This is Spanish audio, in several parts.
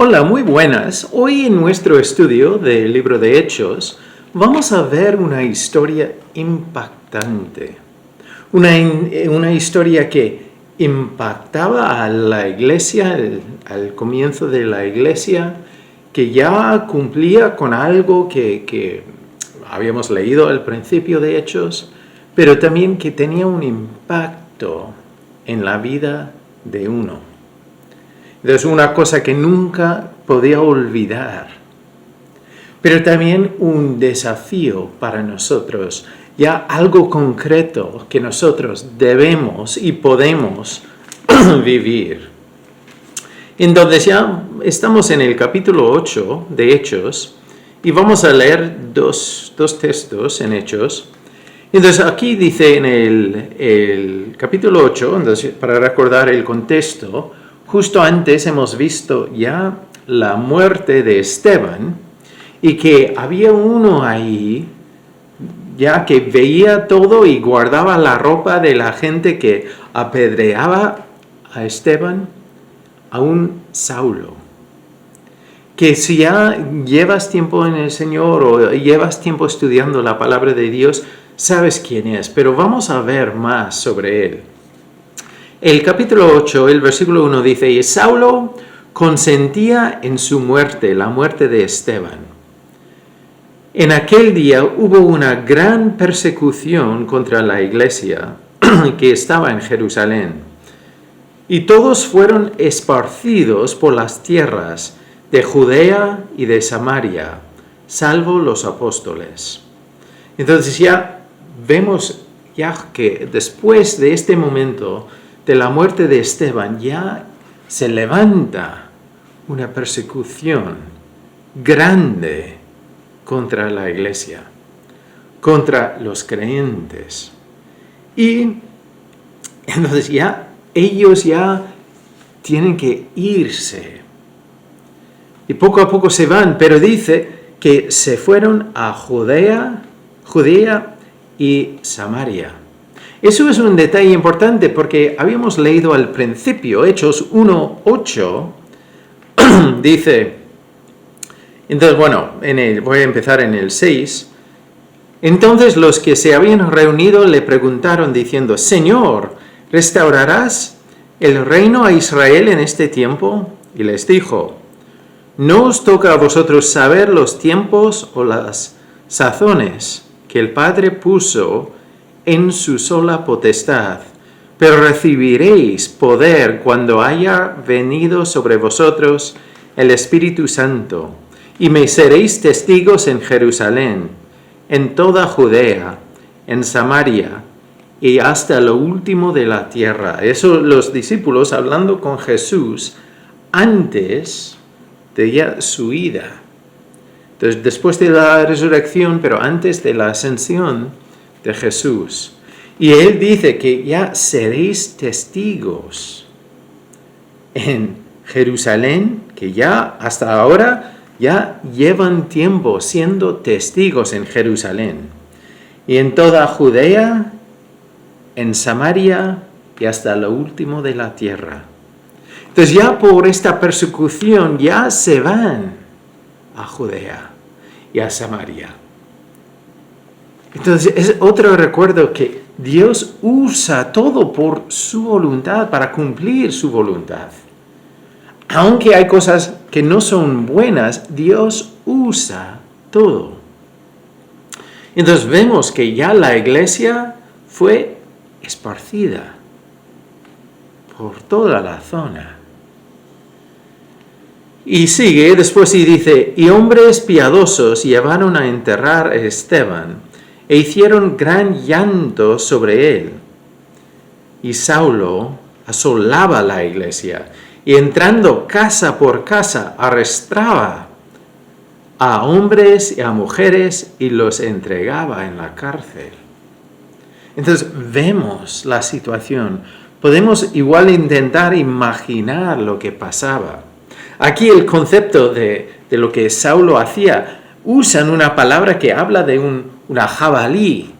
Hola, muy buenas. Hoy en nuestro estudio del libro de Hechos vamos a ver una historia impactante. Una historia que impactaba a la iglesia, al comienzo de la iglesia, que ya cumplía con algo que habíamos leído al principio de Hechos, pero también que tenía un impacto en la vida de uno. Es una cosa que nunca podía olvidar, pero también un desafío para nosotros, ya algo concreto que nosotros debemos y podemos vivir. Entonces ya estamos en el capítulo 8 de Hechos y vamos a leer dos textos en Hechos. Entonces aquí dice en el capítulo 8, entonces, para recordar el contexto, justo antes hemos visto ya la muerte de Esteban y que había uno ahí ya que veía todo y guardaba la ropa de la gente que apedreaba a Esteban, a un Saulo. Que si ya llevas tiempo en el Señor o llevas tiempo estudiando la palabra de Dios, sabes quién es, pero vamos a ver más sobre él. El capítulo 8, el versículo 1 dice, y Saulo consentía en su muerte, la muerte de Esteban. En aquel día hubo una gran persecución contra la iglesia que estaba en Jerusalén, y todos fueron esparcidos por las tierras de Judea y de Samaria, salvo los apóstoles. Entonces ya vemos ya que después de este momento de la muerte de Esteban, ya se levanta una persecución grande contra la iglesia, contra los creyentes. Y entonces ya ellos ya tienen que irse. Y poco a poco se van, pero dice que se fueron a Judea y Samaria. Eso es un detalle importante porque habíamos leído al principio, Hechos 1:8, dice, entonces voy a empezar en el 6, entonces los que se habían reunido le preguntaron diciendo, Señor, ¿restaurarás el reino a Israel en este tiempo? Y les dijo, no os toca a vosotros saber los tiempos o las sazones que el Padre puso en su sola potestad, pero recibiréis poder cuando haya venido sobre vosotros el Espíritu Santo, y me seréis testigos en Jerusalén, en toda Judea, en Samaria, y hasta lo último de la tierra. Eso los discípulos hablando con Jesús antes de ya su ida. Entonces, después de la resurrección, pero antes de la ascensión de Jesús. Y él dice que ya seréis testigos en Jerusalén, que ya hasta ahora ya llevan tiempo siendo testigos en Jerusalén. Y en toda Judea, en Samaria y hasta lo último de la tierra. Entonces ya por esta persecución ya se van a Judea y a Samaria. Entonces es otro recuerdo que Dios usa todo por su voluntad, para cumplir su voluntad. Aunque hay cosas que no son buenas, Dios usa todo. Entonces vemos que ya la iglesia fue esparcida por toda la zona. Y sigue después y dice, y hombres piadosos llevaron a enterrar a Esteban, e hicieron gran llanto sobre él. Y Saulo asolaba la iglesia, y entrando casa por casa, arrastraba a hombres y a mujeres y los entregaba en la cárcel. Entonces vemos la situación. Podemos igual intentar imaginar lo que pasaba. Aquí el concepto de lo que Saulo hacía, usan una palabra que habla de una jabalí.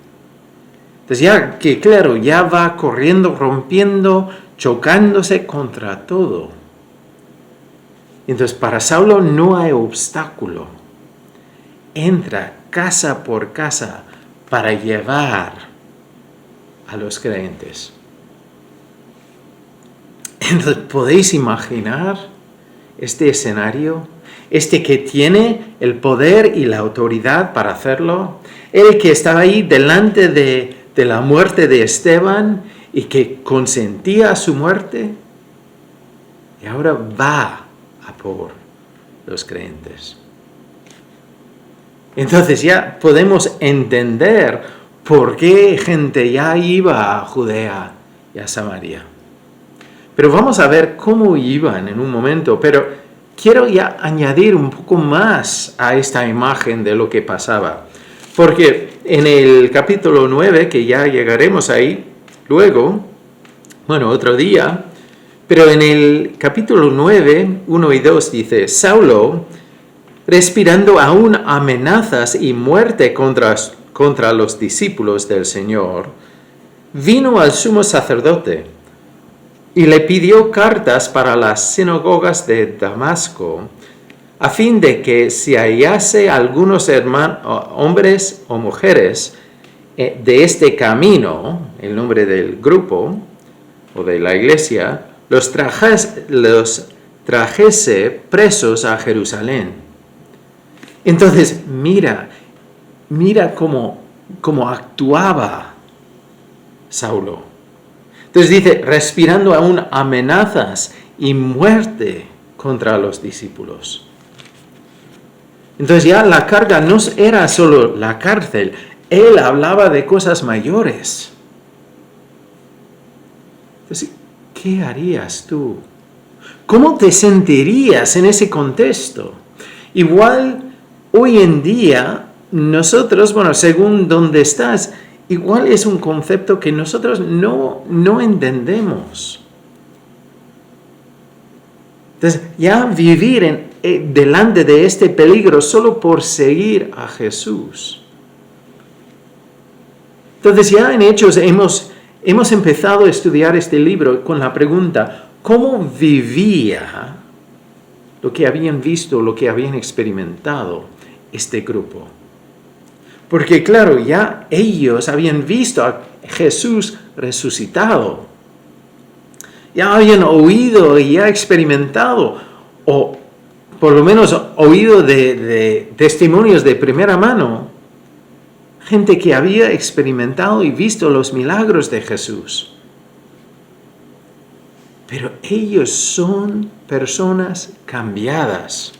Entonces ya que claro, ya va corriendo, rompiendo, chocándose contra todo. Entonces, para Saulo no hay obstáculo. Entra casa por casa para llevar a los creyentes. Entonces, ¿podéis imaginar este escenario? Este que tiene el poder y la autoridad para hacerlo. El que estaba ahí delante de la muerte de Esteban y que consentía su muerte. Y ahora va a por los creyentes. Entonces ya podemos entender por qué gente ya iba a Judea y a Samaria. Pero vamos a ver cómo iban en un momento. Pero quiero ya añadir un poco más a esta imagen de lo que pasaba. Porque en el capítulo 9, que ya llegaremos ahí luego, otro día, pero en el capítulo 9, 1 y 2 dice, Saulo, respirando aún amenazas y muerte contra los discípulos del Señor, vino al sumo sacerdote y le pidió cartas para las sinagogas de Damasco, a fin de que si hallase algunos hombres o mujeres de este camino, el nombre del grupo o de la iglesia, los trajese presos a Jerusalén. Entonces, mira cómo actuaba Saulo. Entonces dice, respirando aún amenazas y muerte contra los discípulos. Entonces ya la carga no era solo la cárcel, él hablaba de cosas mayores. Entonces, ¿qué harías tú? ¿Cómo te sentirías en ese contexto? Igual hoy en día, nosotros, según donde estás, igual es un concepto que nosotros no entendemos. Entonces, ya vivir delante de este peligro solo por seguir a Jesús. Entonces, ya en Hechos hemos empezado a estudiar este libro con la pregunta, ¿cómo vivía lo que habían visto, lo que habían experimentado este grupo? Porque claro, ya ellos habían visto a Jesús resucitado. Ya habían oído y ya experimentado, o por lo menos oído de testimonios de primera mano, gente que había experimentado y visto los milagros de Jesús. Pero ellos son personas cambiadas.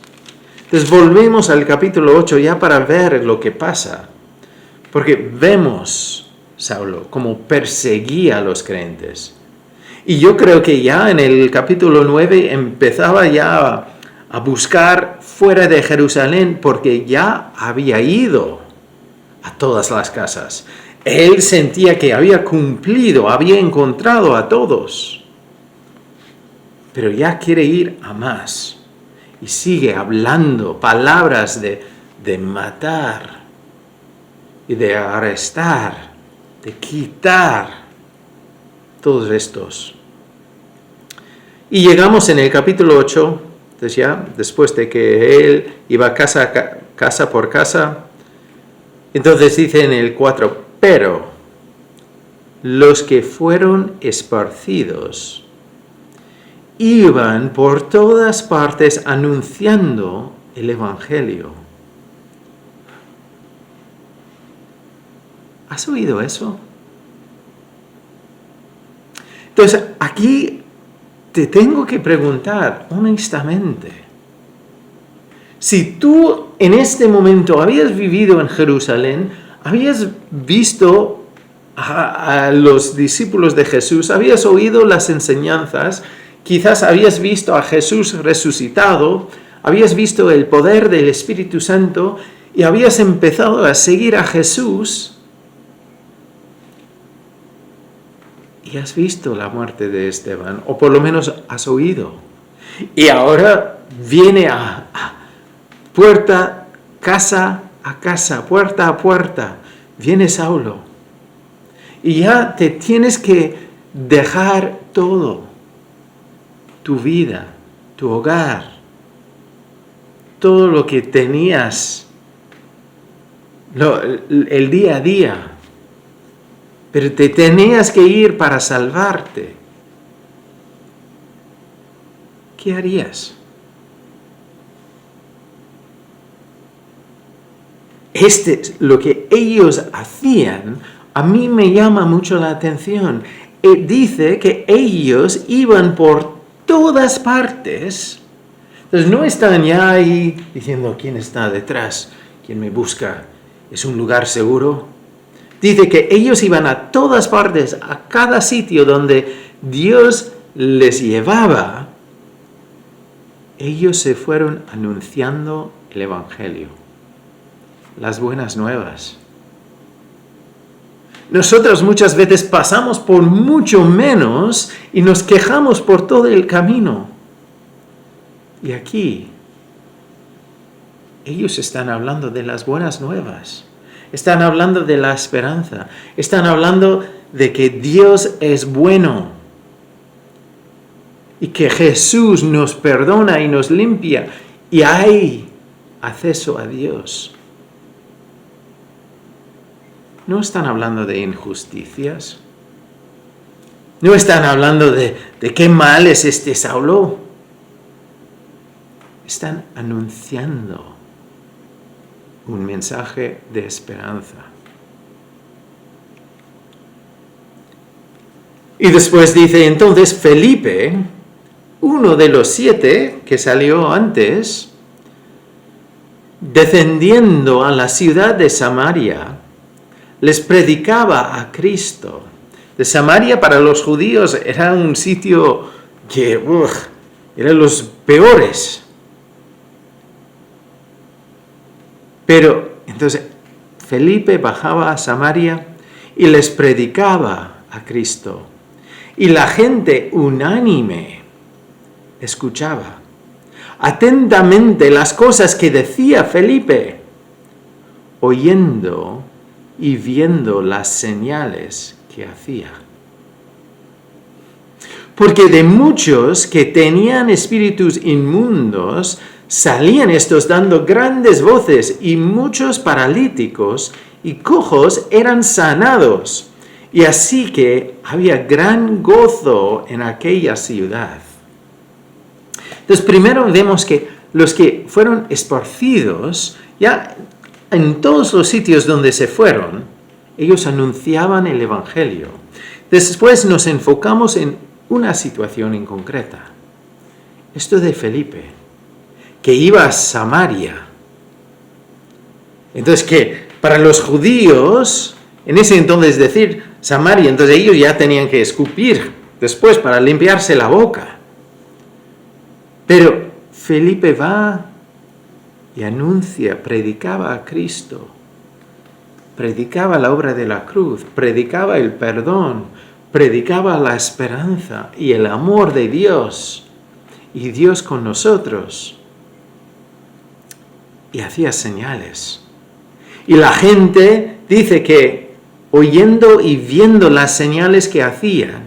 Entonces volvemos al capítulo 8 ya para ver lo que pasa. Porque vemos Saulo como perseguía a los creyentes. Y yo creo que ya en el capítulo 9 empezaba ya a buscar fuera de Jerusalén porque ya había ido a todas las casas. Él sentía que había cumplido, había encontrado a todos. Pero ya quiere ir a más. Y sigue hablando palabras de matar y de arrestar, de quitar todos estos. Y llegamos en el capítulo 8, entonces ya después de que él iba casa por casa, entonces dice en el 4, pero los que fueron esparcidos iban por todas partes anunciando el Evangelio. ¿Has oído eso? Entonces, aquí te tengo que preguntar honestamente, si tú en este momento habías vivido en Jerusalén, habías visto a los discípulos de Jesús, habías oído las enseñanzas, quizás habías visto a Jesús resucitado, habías visto el poder del Espíritu Santo y habías empezado a seguir a Jesús, y has visto la muerte de Esteban, o por lo menos has oído. Y ahora viene a puerta, casa a casa, puerta a puerta, viene Saulo. Y ya te tienes que dejar todo, tu vida, tu hogar, todo lo que tenías, el día a día, pero te tenías que ir para salvarte. ¿Qué harías? Lo que ellos hacían, a mí me llama mucho la atención. Dice que ellos iban por todas partes. Entonces no estaban ya ahí diciendo quién está detrás, quién me busca, es un lugar seguro. Dice que ellos iban a todas partes, a cada sitio donde Dios les llevaba. Ellos se fueron anunciando el Evangelio, las buenas nuevas. Nosotros muchas veces pasamos por mucho menos y nos quejamos por todo el camino. Y aquí, ellos están hablando de las buenas nuevas. Están hablando de la esperanza. Están hablando de que Dios es bueno. Y que Jesús nos perdona y nos limpia. Y hay acceso a Dios. No están hablando de injusticias. No están hablando de qué mal es este Saulo. Están anunciando un mensaje de esperanza. Y después dice, entonces Felipe, uno de los 7 que salió antes, descendiendo a la ciudad de Samaria, les predicaba a Cristo. De Samaria para los judíos era un sitio que eran los peores. Pero entonces Felipe bajaba a Samaria y les predicaba a Cristo. Y la gente unánime escuchaba atentamente las cosas que decía Felipe, oyendo y viendo las señales que hacía. Porque de muchos que tenían espíritus inmundos, salían estos dando grandes voces, y muchos paralíticos y cojos eran sanados. Y así que había gran gozo en aquella ciudad. Entonces, primero vemos que los que fueron esparcidos, ya en todos los sitios donde se fueron, ellos anunciaban el Evangelio. Después nos enfocamos en una situación en concreta. Esto de Felipe, que iba a Samaria. Entonces, que para los judíos, en ese entonces decir Samaria, entonces ellos ya tenían que escupir después para limpiarse la boca. Pero Felipe va y anuncia, predicaba a Cristo, predicaba la obra de la cruz, predicaba el perdón, predicaba la esperanza y el amor de Dios y Dios con nosotros. Y hacía señales. Y la gente dice que oyendo y viendo las señales que hacían,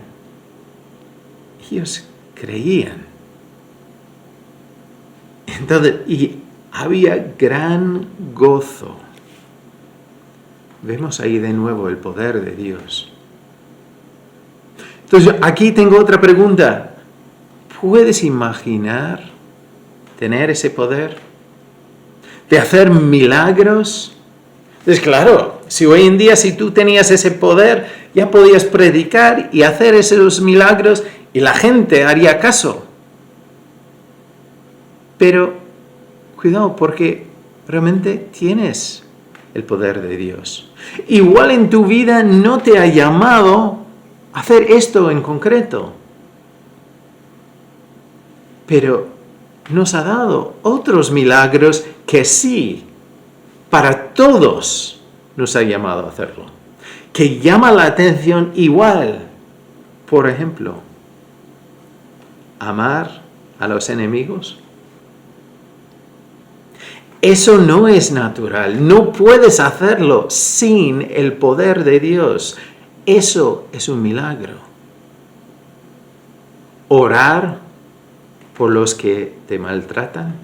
ellos creían. Entonces, y había gran gozo. Vemos ahí de nuevo el poder de Dios. Entonces, aquí tengo otra pregunta. ¿Puedes imaginar tener ese poder de hacer milagros? Entonces, claro, si hoy en día, si tú tenías ese poder, ya podías predicar y hacer esos milagros y la gente haría caso. Pero, cuidado, porque realmente tienes el poder de Dios. Igual en tu vida no te ha llamado a hacer esto en concreto, pero nos ha dado otros milagros que sí, para todos nos ha llamado a hacerlo, que llama la atención igual. Por ejemplo, amar a los enemigos. Eso no es natural, no puedes hacerlo sin el poder de Dios. Eso es un milagro. Orar por los que te maltratan.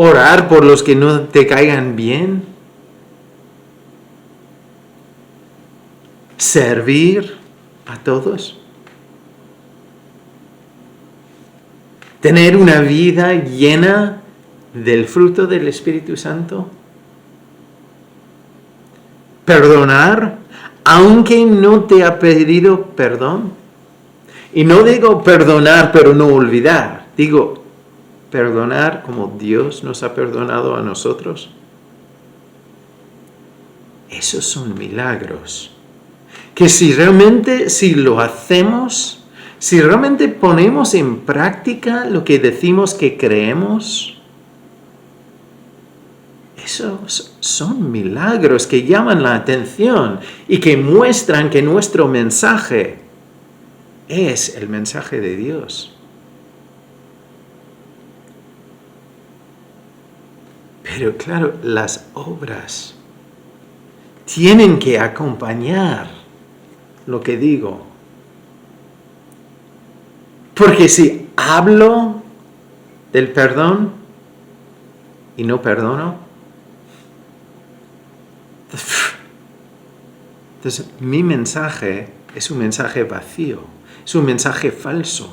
orar por los que no te caigan bien, servir a todos, tener una vida llena del fruto del Espíritu Santo, perdonar aunque no te ha pedido perdón. Y no digo perdonar pero no olvidar, digo perdonar como Dios nos ha perdonado a nosotros. Esos son milagros. Que si lo hacemos, si realmente ponemos en práctica lo que decimos que creemos, esos son milagros que llaman la atención y que muestran que nuestro mensaje es el mensaje de Dios. Pero claro, las obras tienen que acompañar lo que digo. Porque si hablo del perdón y no perdono, entonces mi mensaje es un mensaje vacío, es un mensaje falso.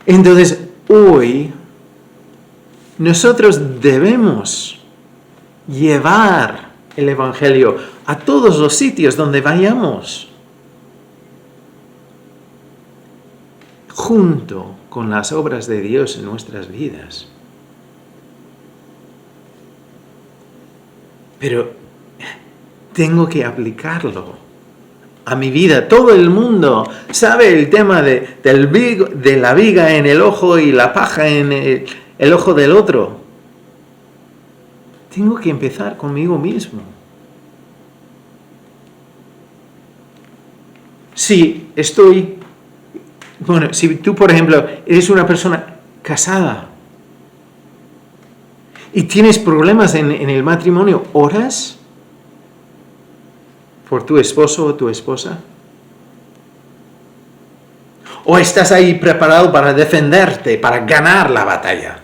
Entonces, hoy nosotros debemos llevar el Evangelio a todos los sitios donde vayamos, junto con las obras de Dios en nuestras vidas. Pero tengo que aplicarlo a mi vida. Todo el mundo sabe el tema de la viga en el ojo y la paja en el ojo del otro. Tengo que empezar conmigo mismo. Si tú, por ejemplo, eres una persona casada y tienes problemas en el matrimonio, ¿oras por tu esposo o tu esposa? ¿O estás ahí preparado para defenderte, para ganar la batalla?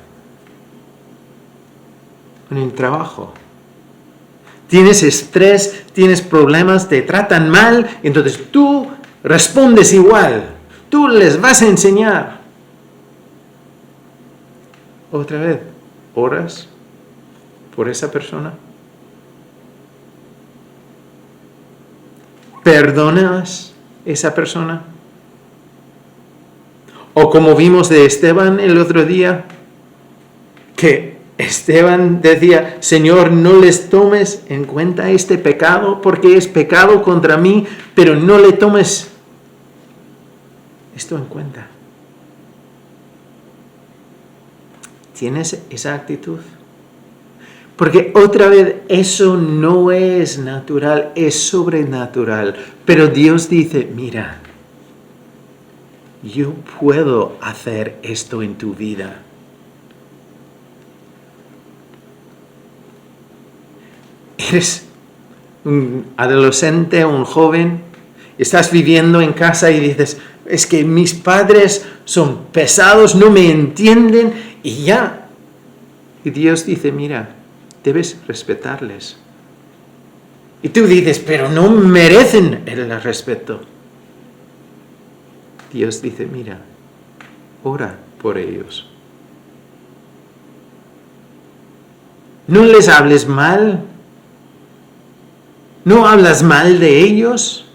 En el trabajo. Tienes estrés, tienes problemas, te tratan mal, entonces tú respondes igual. Tú les vas a enseñar. Otra vez, ¿oras por esa persona? ¿Perdonas esa persona? O como vimos de Esteban el otro día, que Esteban decía, Señor, no les tomes en cuenta este pecado porque es pecado contra mí, pero no le tomes esto en cuenta. ¿Tienes esa actitud? Porque otra vez eso no es natural, es sobrenatural. Pero Dios dice, mira, yo puedo hacer esto en tu vida. Eres un adolescente, un joven, estás viviendo en casa y dices, es que mis padres son pesados, no me entienden y ya. Y Dios dice, mira, debes respetarles. Y tú dices, pero no merecen el respeto. Dios dice, mira, ora por ellos. No les hables mal. No hablas mal de ellos.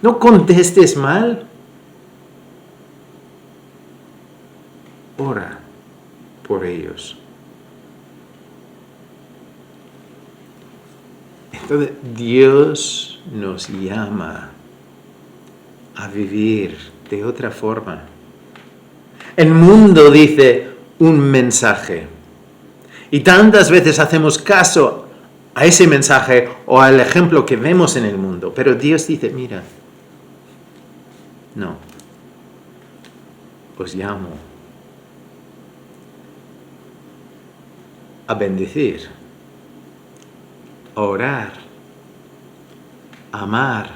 No contestes mal. Ora por ellos. Entonces, Dios nos llama a vivir de otra forma. El mundo dice un mensaje. Y tantas veces hacemos caso a ese mensaje o al ejemplo que vemos en el mundo. Pero Dios dice, mira, no, os llamo a bendecir, a orar, a amar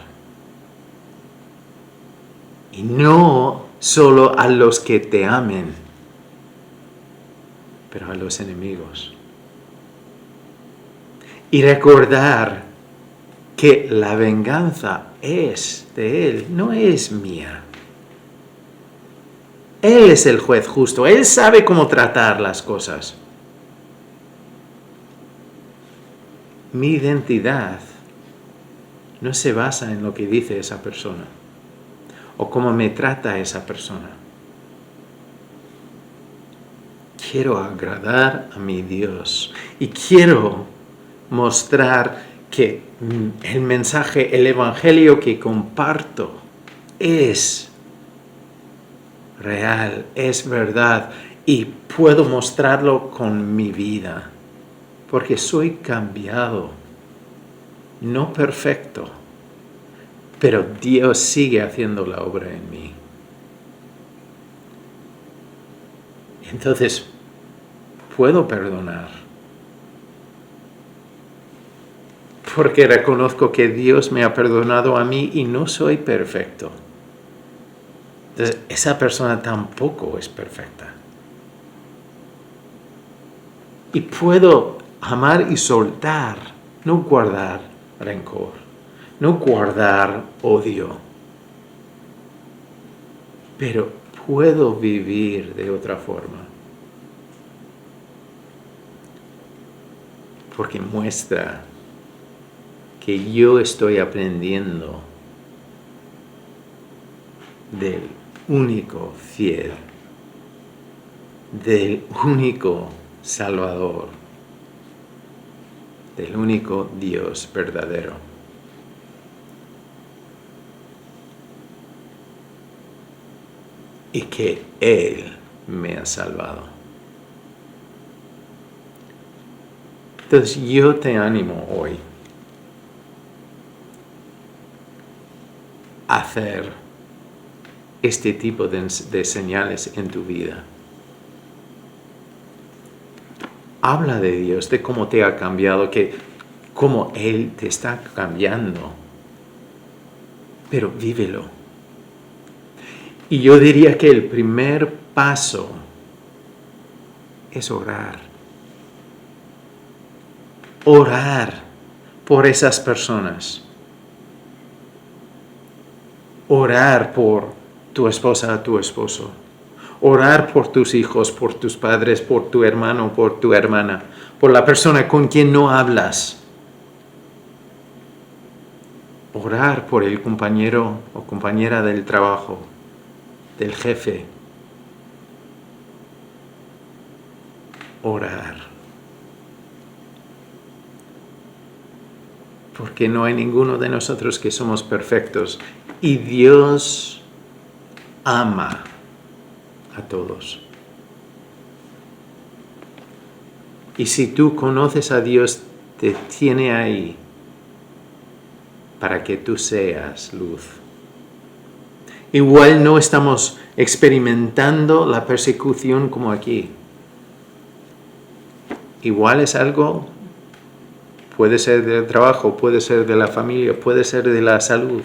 y no solo a los que te amen, pero a los enemigos. Y recordar que la venganza es de Él, no es mía. Él es el juez justo, Él sabe cómo tratar las cosas. Mi identidad no se basa en lo que dice esa persona o cómo me trata esa persona. Quiero agradar a mi Dios y quiero mostrar que el mensaje, el evangelio que comparto es real, es verdad y puedo mostrarlo con mi vida porque soy cambiado, no perfecto, pero Dios sigue haciendo la obra en mí. Entonces, puedo perdonar porque reconozco que Dios me ha perdonado a mí y no soy perfecto. Entonces, esa persona tampoco es perfecta. Y puedo amar y soltar, no guardar rencor, no guardar odio. Pero puedo vivir de otra forma. Porque muestra que yo estoy aprendiendo del único fiel, del único Salvador, del único Dios verdadero. Y que Él me ha salvado. Entonces yo te animo hoy a hacer este tipo de señales en tu vida. Habla de Dios, de cómo te ha cambiado, cómo Él te está cambiando. Pero vívelo. Y yo diría que el primer paso es orar. Orar por esas personas. Orar por tu esposa, tu esposo. Orar por tus hijos, por tus padres, por tu hermano, por tu hermana, por la persona con quien no hablas. Orar por el compañero o compañera del trabajo, del jefe. Orar. Porque no hay ninguno de nosotros que somos perfectos. Y Dios ama a todos. Y si tú conoces a Dios, te tiene ahí para que tú seas luz. Igual no estamos experimentando la persecución como aquí. Igual es algo, puede ser del trabajo, puede ser de la familia, puede ser de la salud.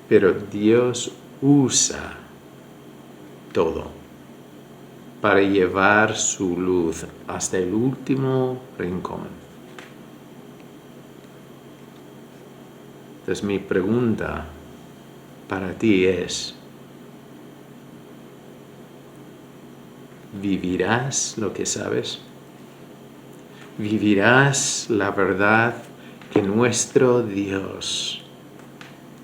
Pero Dios usa todo para llevar su luz hasta el último rincón. Entonces mi pregunta para ti es, ¿vivirás lo que sabes? ¿Vivirás la verdad que nuestro Dios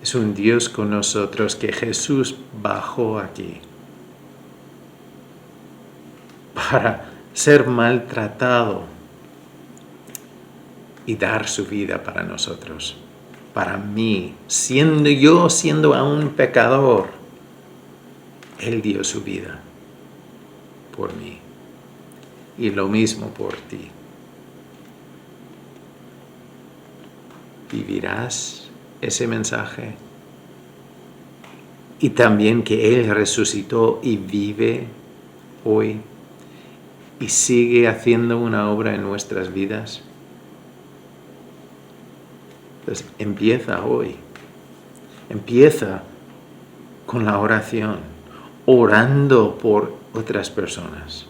es un Dios con nosotros, que Jesús bajó aquí para ser maltratado y dar su vida para nosotros? Para mí, siendo aún pecador, Él dio su vida por mí. Y lo mismo por ti. ¿Vivirás ese mensaje? Y también que Él resucitó y vive hoy y sigue haciendo una obra en nuestras vidas. Entonces, empieza hoy. Empieza con la oración, orando por otras personas.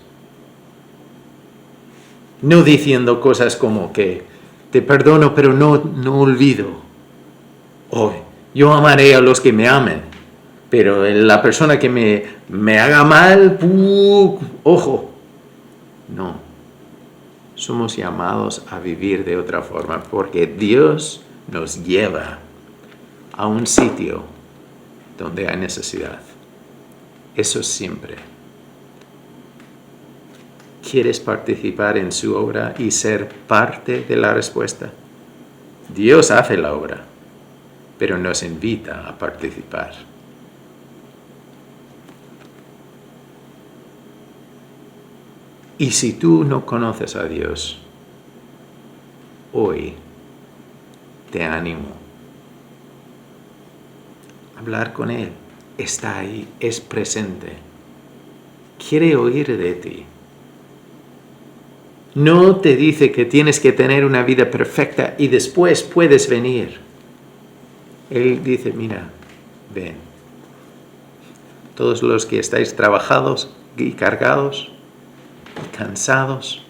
No diciendo cosas como que te perdono, pero no olvido. O yo amaré a los que me amen, pero la persona que me haga mal, ojo. No. Somos llamados a vivir de otra forma porque Dios nos lleva a un sitio donde hay necesidad. Eso siempre. ¿Quieres participar en su obra y ser parte de la respuesta? Dios hace la obra, pero nos invita a participar. Y si tú no conoces a Dios, hoy te animo. Hablar con Él. Está ahí, es presente. Quiere oír de ti. No te dice que tienes que tener una vida perfecta y después puedes venir. Él dice, mira, ven. Todos los que estáis trabajados y cargados, cansados,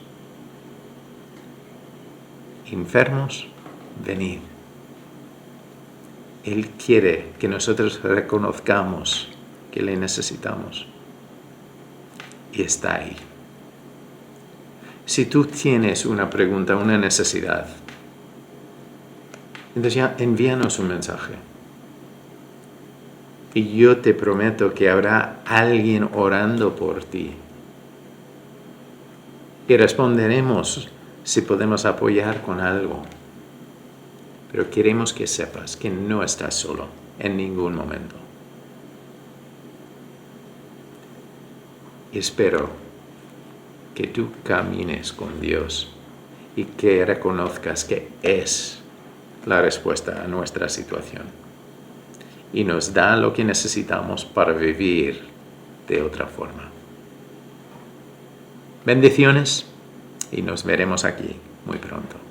enfermos, venid. Él quiere que nosotros reconozcamos que le necesitamos. Y está ahí. Si tú tienes una pregunta, una necesidad, entonces ya envíanos un mensaje. Y yo te prometo que habrá alguien orando por ti. Y responderemos si podemos apoyar con algo. Pero queremos que sepas que no estás solo en ningún momento. Y espero que tú camines con Dios y que reconozcas que es la respuesta a nuestra situación. Y nos da lo que necesitamos para vivir de otra forma. Bendiciones y nos veremos aquí muy pronto.